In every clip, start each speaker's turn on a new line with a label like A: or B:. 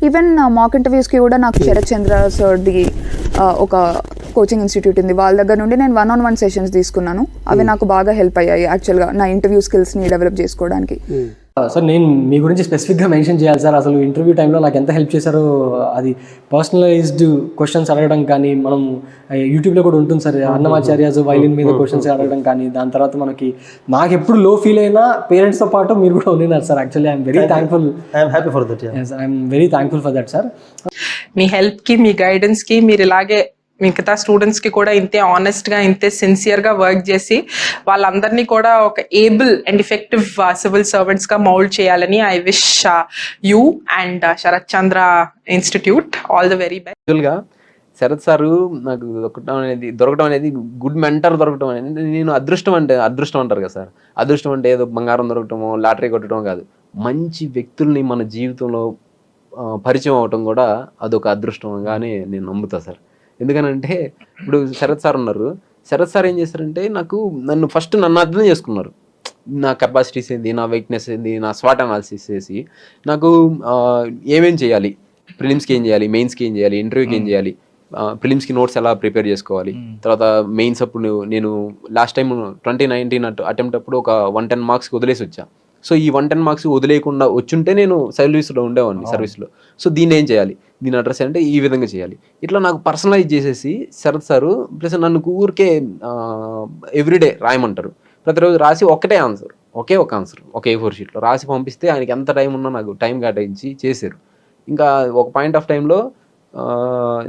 A: Even మాక్ ఇంటర్వ్యూస్కి కూడా నాకు శరత్ చంద్ర సార్ది ఒక కోచింగ్ ఇన్స్టిట్యూట్ ఉంది, వాళ్ళ దగ్గర నుండి నేను 1-on-1 సెషన్స్ తీసుకున్నాను. అవి నాకు బాగా హెల్ప్ అయ్యాయి యాక్చువల్గా నా ఇంటర్వ్యూ స్కిల్స్ని డెవలప్ చేసుకోవడానికి.
B: సార్ నేను మీ గురించి స్పెసిఫిక్గా మెన్షన్ చేయాలి సార్. అసలు ఇంటర్వ్యూ టైంలో నాకు ఎంత హెల్ప్ చేశారో, అది పర్సనలైజ్డ్ క్వశ్చన్స్ అడగడం కానీ, మనం యూట్యూబ్లో కూడా ఉంటుంది సార్ అన్నమాచార్యాస్ వైలిన్ మీద క్వశ్చన్స్ అడగడం కానీ, దాని తర్వాత నాకు ఎప్పుడు లో ఫీల్ అయినా పేరెంట్స్తో పాటు మీరు కూడా ఉన్నారు sir. Actually I'm very thankful.
C: I'm happy for that.
B: I'm very thankful for that sir.
D: మీ హెల్ప్కి, మీ గైడెన్స్కి, మీరు ఇలాగే మిగతా స్టూడెంట్స్కి కూడా ఇంతే ఆనెస్ట్గా, ఇంతే సిన్సియర్గా వర్క్ చేసి వాళ్ళందరినీ కూడా ఒక ఏబుల్ అండ్ ఎఫెక్టివ్ సివిల్ సర్వెంట్స్గా మౌల్డ్ చేయాలని I wish you and Sharath Chandra institute all the very best.
E: యాక్చువల్గా శరత్ సారు నాకు దొరకడం అనేది గుడ్ మెంటర్ దొరకడం అనేది, నేను అదృష్టం అంటారు కదా సార్. అదృష్టం అంటే ఏదో బంగారం దొరకటమో లాటరీ కొట్టడం కాదు, మంచి వ్యక్తుల్ని మన జీవితంలో పరిచయం అవటం కూడా అదొక అదృష్టంగానే నేను నమ్ముతా సార్. ఎందుకనంటే ఇప్పుడు శరత్ సార్ ఉన్నారు, శరత్ సార్ ఏం చేశారంటే నన్ను అర్థం చేసుకున్నారు. నా కెపాసిటీస్ ఏంది, నా వీక్నెస్ ఏంది, నా స్వాట్ అనాలిసిస్ చేసి నాకు ఏమేం చేయాలి, ప్రిలిమ్స్కి ఏం చేయాలి, మెయిన్స్కి ఏం చేయాలి, ఇంటర్వ్యూకి ఏం చేయాలి, ప్రిలిమ్స్కి నోట్స్ ఎలా ప్రిపేర్ చేసుకోవాలి, తర్వాత మెయిన్స్ అప్పుడు నేను లాస్ట్ టైం 2019 అటెంప్ట్ అప్పుడు ఒక 110 మార్క్స్కి వదిలేసి వచ్చా. సో ఈ 110 మార్క్స్ వదిలేకుండా వచ్చుంటే నేను సర్వీస్లో ఉండేవాడిని సర్వీస్లో. సో దీన్ని ఏం చేయాలి, దీని అడ్రస్ అంటే ఈ విధంగా చేయాలి, ఇట్లా నాకు పర్సనలైజ్ చేసేసి శరత్ సారు ప్లస్ నన్ను ఊరికే ఎవ్రీడే రాయమంటారు. ప్రతిరోజు రాసి ఒకే ఒక ఆన్సర్ ఒక A4 షీట్లో రాసి పంపిస్తే ఆయనకి ఎంత టైం ఉన్నా నాకు టైం కేటాయించి చేశారు. ఇంకా ఒక పాయింట్ ఆఫ్ టైంలో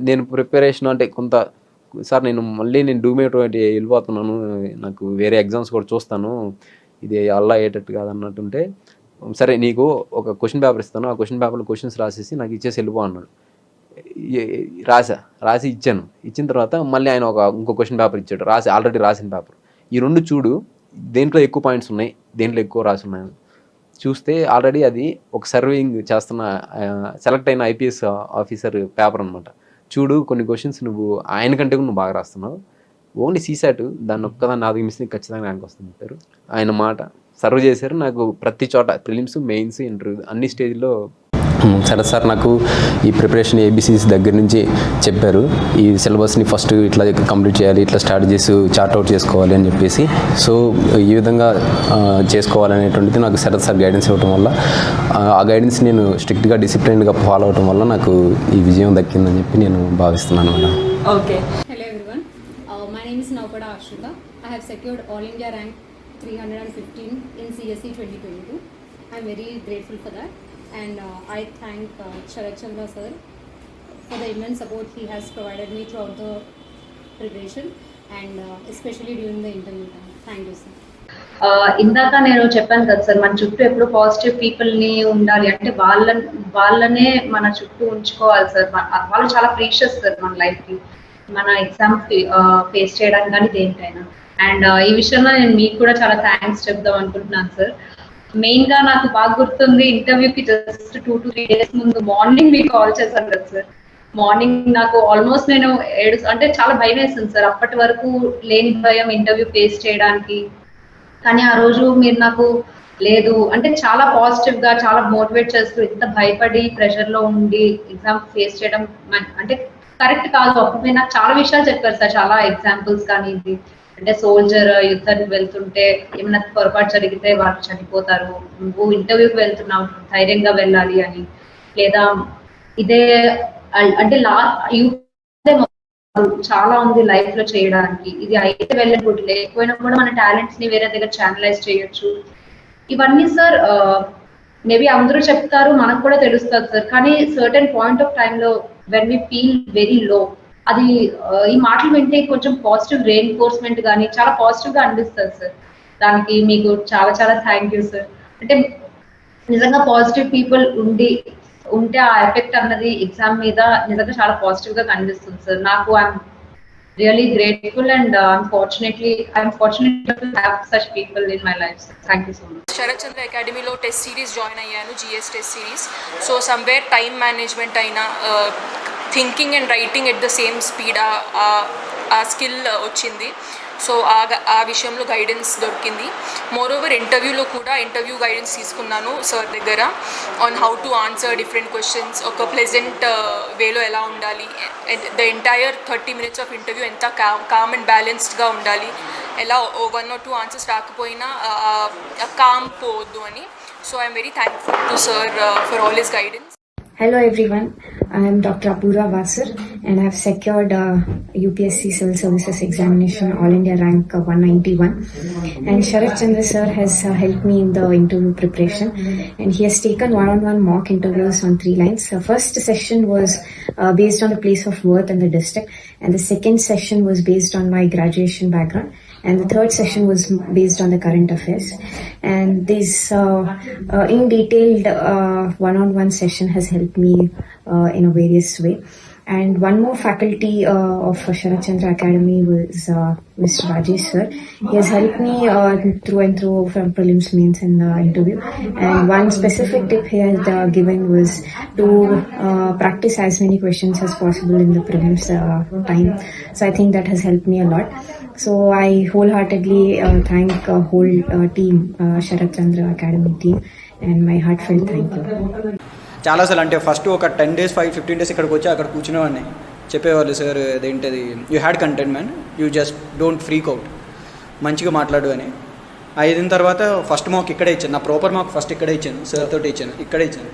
E: నేను ప్రిపరేషన్ అంటే కొంత సార్ నేను డూమేట్ వెళ్ళిపోతున్నాను, నాకు వేరే ఎగ్జామ్స్ కూడా చూస్తాను, ఇది అల్లా అయ్యేటట్టు కాదన్నట్టుంటే, సరే నీకు ఒక క్వశ్చన్ పేపర్ ఇస్తాను, ఆ క్వశ్చన్ పేపర్లో క్వశ్చన్స్ రాసేసి నాకు ఇచ్చేసి వెళ్ళిపో అన్నాడు. రాసి ఇచ్చిన తర్వాత మళ్ళీ ఆయన ఇంకో క్వశ్చన్ పేపర్ ఇచ్చాడు, ఆల్రెడీ రాసిన పేపర్. ఈ రెండు చూడు, దేంట్లో ఎక్కువ పాయింట్స్ ఉన్నాయి, దేంట్లో ఎక్కువ రాసి ఉన్నాయి చూస్తే ఆల్రెడీ అది ఒక సర్వింగ్ చేస్తున్న సెలెక్ట్ అయిన IPS ఆఫీసర్ పేపర్ అనమాట. చూడు కొన్ని క్వశ్చన్స్ ఆయన కంటే నువ్వు బాగా రాస్తున్నావు, ఓన్లీ సీసాట్ దాన్ని ఒక్కదాన్ని నాది మిస్ ఖచ్చితంగా ర్యాంక్ వస్తుంది చెప్పారు. ఆయన మాట సర్వ్ చేశారు. నాకు ప్రతి చోట ప్రిలిమ్స్, మెయిన్స్, ఇంటర్వ్యూ అన్ని స్టేజ్లో శరత్ సార్ నాకు ఈ ప్రిపరేషన్ ABCs దగ్గర నుంచి చెప్పారు. ఈ సిలబస్ని ఫస్ట్ ఇట్లా కంప్లీట్ చేయాలి, ఇట్లా స్టార్ట్ చేసి చార్ట్అవుట్ చేసుకోవాలి అని చెప్పేసి. సో ఈ విధంగా చేసుకోవాలనేటువంటిది నాకు శరత్ సార్ గైడెన్స్ ఇవ్వడం వల్ల, ఆ గైడెన్స్ నేను స్ట్రిక్ట్గా డిసిప్లైన్గా ఫాలో అవడం వల్ల నాకు ఈ విజయం దక్కిందని చెప్పి నేను భావిస్తున్నాను madam.
F: Okay. Hello everyone. My name is Naupada Ashrita. I have secured All India rank 315 in CSE 2022. I'm very grateful for that. And I thank Sharath Chandra sir for the immense support he has provided me throughout the preparation and especially during the interview time. Thank you sir.
G: ఇందాక నేను చెప్పాను కదా sir, మన చుట్టూ ఎప్పుడు positive పీపుల్ని ఉండాలి అంటే వాళ్ళనే మన చుట్టూ ఉంచుకోవాలి సార్. వాళ్ళు చాలా ప్రీషియస్ సార్ మన లైఫ్కి, మన ఎగ్జామ్ ఫేస్ చేయడానికి కానీ దేనికైనా. అండ్ ఈ విషయంలో నేను మీకు కూడా చాలా థ్యాంక్స్ చెప్దాం అనుకుంటున్నాను సార్. మెయిన్ గా నాకు బాగా గుర్తుంది, ఇంటర్వ్యూకి జస్ట్ 2 to 3 days ముందు మార్నింగ్ మీకు కాల్ చేశాను కదా సార్. మార్నింగ్ నాకు ఆల్మోస్ట్ నేను అంటే చాలా భయం వేసింది సార్, అప్పటి వరకు లేని భయం ఇంటర్వ్యూ ఫేస్ చేయడానికి. కానీ ఆ రోజు మీరు నాకు లేదు అంటే చాలా పాజిటివ్ గా, చాలా మోటివేట్ చేస్తూ, ఎంత భయపడి ప్రెషర్ లో ఉండి ఎగ్జామ్ ఫేస్ చేయడం అంటే కరెక్ట్ కాదు. అప్పుడు నాకు చాలా విషయాలు చెప్పారు సార్, చాలా ఎగ్జాంపుల్స్ కానీ ఇది అంటే సోల్జర్ యుద్ధానికి వెళ్తుంటే ఏమైనా పొరపాటు జరిగితే వాళ్ళు చనిపోతారు, నువ్వు ఇంటర్వ్యూకి వెళ్తున్నావు ధైర్యంగా వెళ్ళాలి అని, లేదా ఇదే అంటే చాలా ఉంది లైఫ్ లో చేయడానికి, ఇది అయితే వెళ్ళకూడదు, లేకపోయినా కూడా మన టాలెంట్స్ ని వేరే దగ్గర ఛానలైజ్ చేయొచ్చు. ఇవన్నీ సార్ మేబీ అందరూ చెప్తారు, మనకు కూడా తెలుస్తుంది సార్. కానీ సర్టెన్ పాయింట్ ఆఫ్ టైమ్ లో when we feel very low, అది ఈ మాటలు వింటే కొంచెం పాజిటివ్ రెయిన్ఫోర్స్మెంట్ కానీ చాలా పాజిటివ్ గా అనిపిస్తుంది సార్. దానికి మీకు చాలా చాలా థ్యాంక్ యూ సార్. అంటే నిజంగా పాజిటివ్ పీపుల్ ఉంటే ఆ ఎఫెక్ట్ అన్నది ఎగ్జామ్ మీద నిజంగా చాలా పాజిటివ్ గా కనిపిస్తుంది సార్. నాకు I'm really grateful and I'm fortunate to have such people in my life. Thank you so much.
H: Sharath Chandra అకాడమీలో టెస్ట్ సిరీస్ జాయిన్ అయ్యాను, GS test series. So somewhere time management అయినా, thinking and writing at the same speed ఆ skill వచ్చింది. So ఆ విషయంలో guidance దొరికింది. Moreover ఇంటర్వ్యూలో కూడా ఇంటర్వ్యూ గైడెన్స్ తీసుకున్నాను సార్ దగ్గర on how to answer different questions, ఒక ప్లెజెంట్ వేలో ఎలా ఉండాలి, the entire 30 minutes of interview ఎంత కామ్ అండ్ బ్యాలెన్స్డ్గా ఉండాలి, ఎలా 1 or 2 ఆన్సర్స్ రాకపోయినా కామ్ పోవద్దు అని. So I'm very thankful to sir for all his guidance.
C: Hello everyone, I am Dr. Apurva Vasar and I have secured UPSC Civil Services Examination All India Rank 191, and Sharat Chandra sir has helped me in the interview preparation, and he has taken one-on-one mock interviews on 3 lines. The first session was based on the place of birth and the district, and the second session was based on my graduation background, and the third session was based on the current affairs. And this in detailed one-on-one session has helped me in a various way. And one more faculty of Sharat Chandra Academy was Mr. Rajesh sir. He has helped me through and through from prelims, mains and interview. And one specific tip he has given was to practice as many questions as possible in the prelims time. So I think that has helped me a lot. So I wholeheartedly thank whole team, Sharat Chandra Academy team, and my heartfelt thank you.
I: చాలాసార్లు అంటే first ఒక 10 days 15 days ఇక్కడికి వచ్చి అక్కడ కూర్చునేవాడిని, చెప్పేవాళ్ళు sir అదేంటది you had content man, you just don't freak out, మంచిగా మాట్లాడు అని. అయిన తర్వాత ఫస్ట్ మాక్ ఇక్కడే ఇచ్చాను, నా ప్రాపర్ మాక్ ఫస్ట్ ఇక్కడే ఇచ్చాను, సార్ తోటి ఇచ్చాను, ఇక్కడే ఇచ్చాను.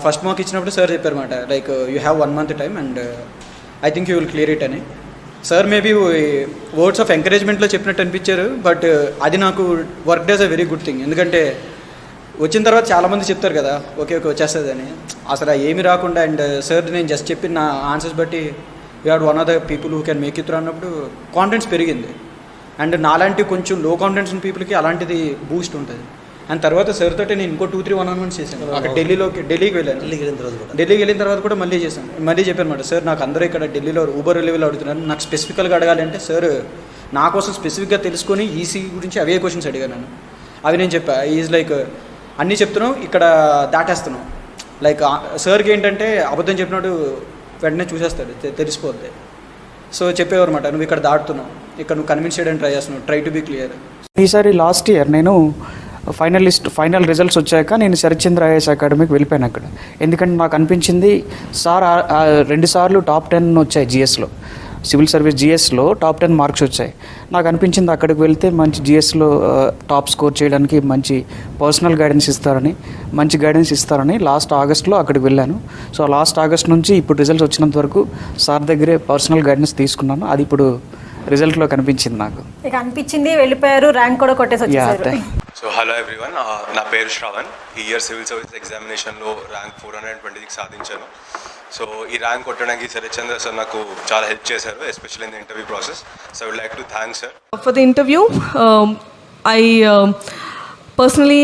I: ఫస్ట్ మాక్ ఇచ్చినప్పుడు సార్ చెప్పారన్నమాట like you have 1 month time and I think you will clear it అని. సార్ మేబీ వర్డ్స్ ఆఫ్ ఎంకరేజ్మెంట్లో చెప్పినట్టు అనిపించారు, బట్ అది నాకు work days a very good thing. ఎందుకంటే వచ్చిన తర్వాత చాలామంది చెప్తారు కదా ఓకే ఓకే వచ్చేస్తుంది అని, అసలు ఏమి రాకుండా అండ్ సార్ నేను జస్ట్ చెప్పిన నా ఆన్సర్స్ బట్టి you had one of the people who can make it through అన్నప్పుడు కాన్ఫిడెన్స్ పెరిగింది. అండ్ నాలాంటి కొంచెం లో కాన్ఫిడెన్స్ ఉన్న పీపుల్కి అలాంటిది బూస్ట్ ఉంటుంది. అండ్ తర్వాత సార్ తోటి నేను ఇంకో 2-3 one-on-ones చేశాను. అక్కడ ఢిల్లీకి వెళ్ళాను. ఢిల్లీకి వెళ్ళిన తర్వాత కూడా మళ్ళీ చేశాను. మళ్ళీ చెప్పాను అనమాట సార్ నాకు అందరూ ఇక్కడ ఢిల్లీలో ఊబర్ లెవెల్ అడుగుతున్నారు, నాకు స్పెసిఫికల్గా అడగాలి అంటే సార్ నా కోసం స్పెసిఫిక్గా తెలుసుకొని ఈసీ గురించి అవే క్వశ్చన్స్ అడిగాను నేను. అవి నేను చెప్పా ఈజ్ లైక్ అన్నీ చెప్తున్నావు ఇక్కడ దాటేస్తున్నావు, లైక్ సార్కి ఏంటంటే అబద్ధం చెప్పినట్టు వెంటనే చూసేస్తాడు, తెలిసిపోద్ది. సో చెప్పేవారు అనమాట నువ్వు ఇక్కడ దాటుతున్నావు, ఇక్కడ నువ్వు కన్విన్స్ చేయడానికి ట్రై చేస్తున్నావు, ట్రై టు బీ క్లియర్.
J: ఈసారి లాస్ట్ ఇయర్ నేను ఫైనల్ రిజల్ట్స్ వచ్చాక నేను శరత్ చంద్ర ఐఏఎస్ అకాడమీకి వెళ్ళిపోయాను అక్కడ. ఎందుకంటే నాకు అనిపించింది సార్ 2 సార్లు టాప్ 10 వచ్చాయి జిఎస్లో, సివిల్ సర్వీస్ జిఎస్లో టాప్ 10 మార్క్స్ వచ్చాయి. నాకు అనిపించింది అక్కడికి వెళ్తే మంచి జిఎస్లో టాప్ స్కోర్ చేయడానికి మంచి పర్సనల్ గైడెన్స్ ఇస్తారని లాస్ట్ ఆగస్ట్లో అక్కడికి వెళ్ళాను. సో లాస్ట్ ఆగస్ట్ నుంచి ఇప్పుడు రిజల్ట్స్ వచ్చినంత వరకు సార్ దగ్గరే పర్సనల్ గైడెన్స్ తీసుకున్నాను. అది ఇప్పుడు రిజల్ట్లో కనిపించింది నాకు.
K: ఇక అనిపించింది వెళ్ళిపోయారు, ర్యాంక్ కూడా కొట్టేసి వచ్చేసారు.
L: సో హలో ఎవ్రీవన్, నా పేరు శ్రవణ్. ఈ ఇయర్ సివిల్ సర్వీస్ ఎగ్జామినేషన్లో ర్యాంక్ 426 సాధించాను. సో ఈ ర్యాంక్ కొట్టడానికి శరత్ చంద్ర సార్ నాకు చాలా హెల్ప్ చేశారు, especially in the interview process. So I would like to thank sir
K: for the interview. I personally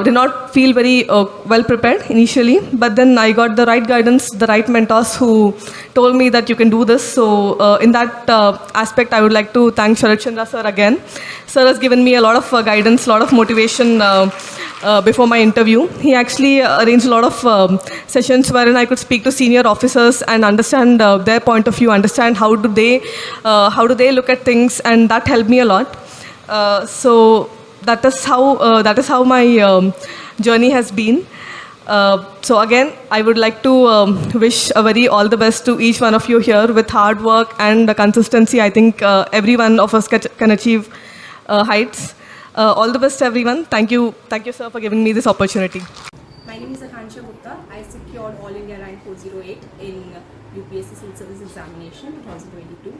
K: did not feel very well prepared initially, but then I got the right guidance, the right mentors who told me that you can do this. So in that aspect I would like to thank Sharat Chandra sir again. Sir has given me a lot of guidance, a lot of motivation before my interview. He actually arranged a lot of sessions wherein I could speak to senior officers and understand their point of view, understand how do they look at things, and that helped me a lot. So that is how my journey has been. So again, I would like to wish a very all the best to each one of you here. With hard work and consistency, I think every one of us can achieve heights. All the best everyone. Thank you sir for giving me this opportunity.
M: My name is Akansha Gupta. I secured All India Rank 408 in UPSC Civil Service Examination 2022.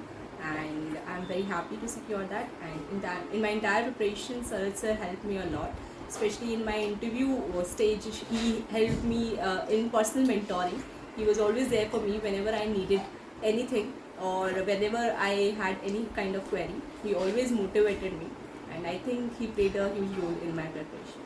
M: And I'm very happy to secure that. And in my entire preparation, Sharat sir helped me a lot, especially in my interview stage. He helped me in personal mentoring. He was always there for me whenever I needed anything or whenever I had any kind of query. He always motivated me, and I think he played a huge role in my preparation.